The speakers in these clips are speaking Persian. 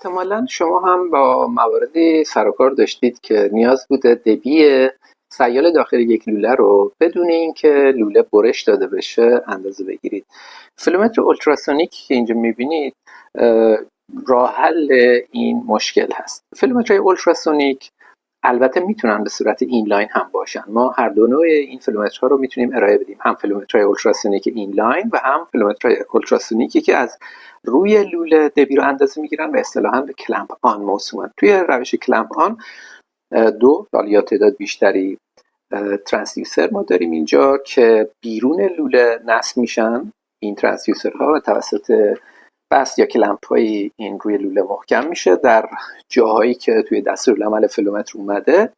احتمالا شما هم با مواردی سر و کار داشتید که نیاز بوده دبی سیال داخل یک لوله رو بدون اینکه لوله برش داده بشه اندازه بگیرید. فیلومتر اولتراسونیک که اینجا میبینید راه حل این مشکل هست. فیلومترهای اولتراسونیک البته میتونن به صورت اینلاین هم باشن. ما هر دو نوع این فیلومترها رو میتونیم ارائه بدیم، هم فیلومترهای اولتراسونیک اینلاین و هم فیلومترهای اولتراسونیکی که از روی لوله دبی رو اندازه میگیرن و اصطلاحاً به کلمپ آن موسومن. توی روش کلمپ آن دو یا تعداد بیشتری ترانسدیوسر ما داریم اینجا که بیرون لوله نصب میشن. این ترانسدیوسرها توسط بست یا کلمپ های این روی لوله محکم میشه در جاهایی که توی دستورالعمل فیلومتر اومده،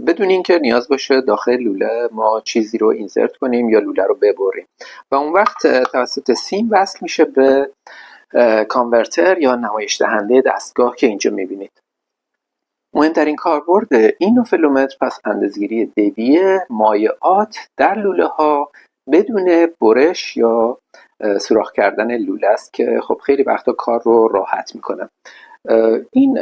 بدون اینکه نیاز باشه داخل لوله ما چیزی رو اینسرت کنیم یا لوله رو ببریم و اون وقت توسط سیم وصل میشه به کانورتر یا نمایش دهنده دستگاه که اینجا میبینید. مهمترین کاربرد این نوع فیلومتر پس اندازه‌گیری دبی مایعات در لوله ها بدون برش یا سوراخ کردن لوله است که خب خیلی وقتا کار رو راحت میکنه. این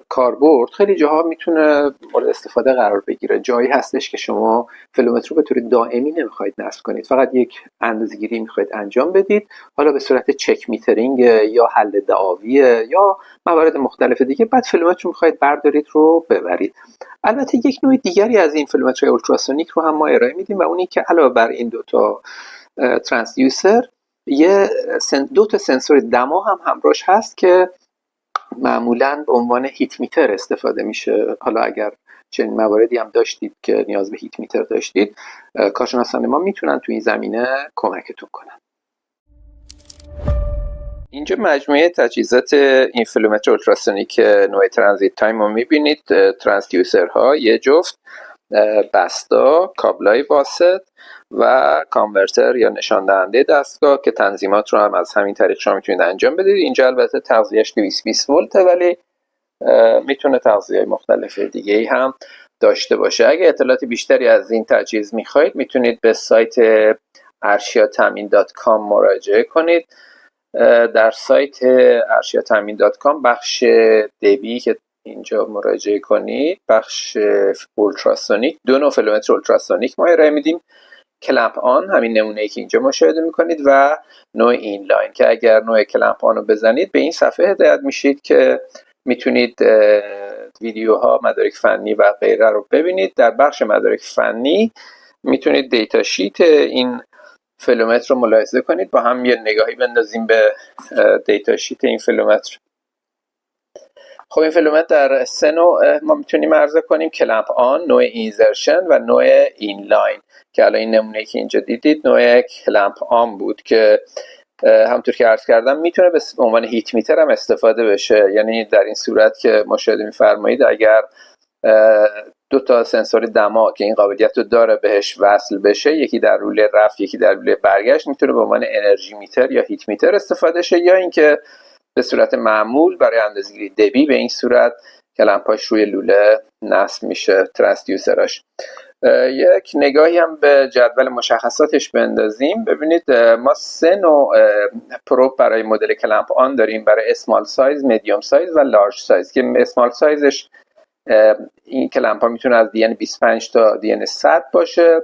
کاربرد خیلی جاها میتونه مورد استفاده قرار بگیره. جایی هستش که شما فیلومتر رو به طور دائمی نمیخواید نصب کنید، فقط یک اندازه‌گیری میخواید انجام بدید، حالا به صورت چک میترینگ یا حل دعاوی یا موارد مختلف دیگه، بعد فیلومتر رو میخواید بردارید رو ببرید. البته یک نوع دیگری از این فیلومترهای اولتراسونیک رو هم ما ارائه میدیم و اونی که علاوه بر این دوتا ترانسدیوسر دو تا سنسور دما هم همراهش هست که معمولاً به عنوان هیت میتر استفاده میشه. حالا اگر چنین مواردی هم داشتید که نیاز به هیت میتر داشتید، کارشناسان ما میتونن تو این زمینه کمکتون کنن. اینجا مجموعه تجهیزات این فیلومتر اولتراسونیک نوع ترانزیت تایم رو میبینید. ترانسدیوسرها، یه جفت بستا، کابلای واسط و کانورتر یا نشان دهنده دستگاه که تنظیمات رو هم از همین طریق شما میتونید انجام بدید. اینجا البته تغذیه‌اش 220 ولت ولی میتونه تغذیه مختلف دیگه ای هم داشته باشه. اگه اطلاعات بیشتری از این تجهیز میخواید میتونید به سایت arshiatamin.com مراجعه کنید. در سایت arshiatamin.com بخش دبی که اینجا مراجعه کنید، بخش اولتراسونیک، دو نوع فیلومتر اولتراسونیک ما ارائه میدیم، کلمپ آن همین نمونه‌ای که اینجا مشاهده میکنید و نوع اینلاین که اگر نوع کلمپ آن رو بزنید به این صفحه هدایت میشید که میتونید ویدیوها، مدارک فنی و غیره رو ببینید. در بخش مدارک فنی میتونید دیتا شیت این فیلومتر رو ملاحظه کنید. با هم یه نگاهی بندازیم به دیتا شیت این فیلومتر. خب این فیلومتر در سه نوع ما میتونیم عرضه کنیم: کلمپ آن، نوع اینزرشن و نوع اینلاین که الان این نمونه که اینجا دیدید نوع کلمپ آن بود که همونطور که عرض کردم میتونه به عنوان هیت میتر هم استفاده بشه. یعنی در این صورت که مشاهده میفرمایید اگر دو تا سنسور دما که این قابلیت رو داره بهش وصل بشه، یکی در لوله رفت یکی در لوله برگشت، میتونه به عنوان انرژی میتر یا هیت میتر استفاده شه، یا اینکه به صورت معمول برای اندازه‌گیری دبی به این صورت کلمپاش روی لوله نصب میشه ترانسدیوسراش. یک نگاهی هم به جدول مشخصاتش بندازیم. ببینید ما سه نوع پروب برای مدل کلمپ آن داریم، برای اسمال سایز، میدیوم سایز و لارج سایز که اسمال سایزش این کلمپ ها میتونه از دی ان 25 تا دی ان 100 باشه،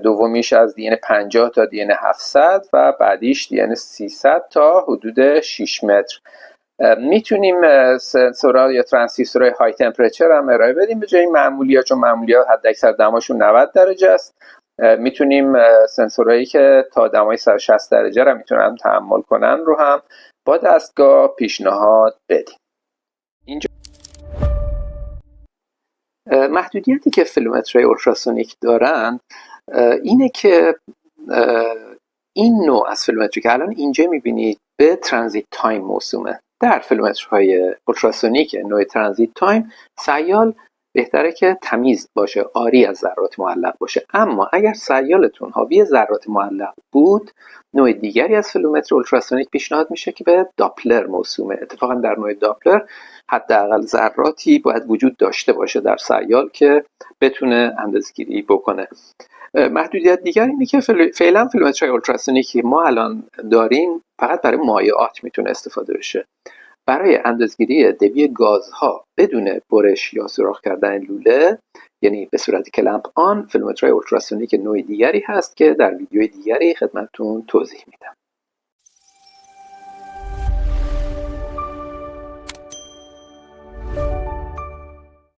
دومیش از دی ان 50 تا دی ان 700 و بعدیش دی ان 300 تا حدود 6 متر. میتونیم سنسورها یا ترانسدیوسرهای های تمپرچر هم ارائه بدیم به جای معمولی‌ها، چون معمولی‌ها حداکثر دماشون 90 درجه است. میتونیم سنسورهایی که تا دمای 160 درجه را میتونن تحمل کنن رو هم با دستگاه پیشنهاد بدیم. اینجا محدودیتی که فیلومترهای اولتراسونیک دارند اینه که این نوع از فیلومتری که الان اینجا میبینید به ترانزیت تایم موسومه. در فیلومترهای اولتراسونیک نوع ترانزیت تایم سیال بهتره که تمیز باشه، عاری از ذرات معلق باشه. اما اگر سیالتون حاوی ذرات معلق بود، نوع دیگری از فیلومتر اولتراسونیک پیشنهاد میشه که به داپلر موسومه. اتفاقا در نوع داپلر حداقل ذراتی باید وجود داشته باشه در سیال که بتونه اندازه‌گیری بکنه. محدودیت دیگر اینه که فعلا فیلومترهای اولتراسونیکی ما الان داریم فقط برای مایعات میتونه استفاده بشه. برای اندازه‌گیری دبی گازها بدون برش یا سوراخ کردن لوله، یعنی به صورت کلمپ آن، فیلمترهای اولتراسونیک نوع دیگری هست که در ویدیوی دیگری خدمتتون توضیح میدم.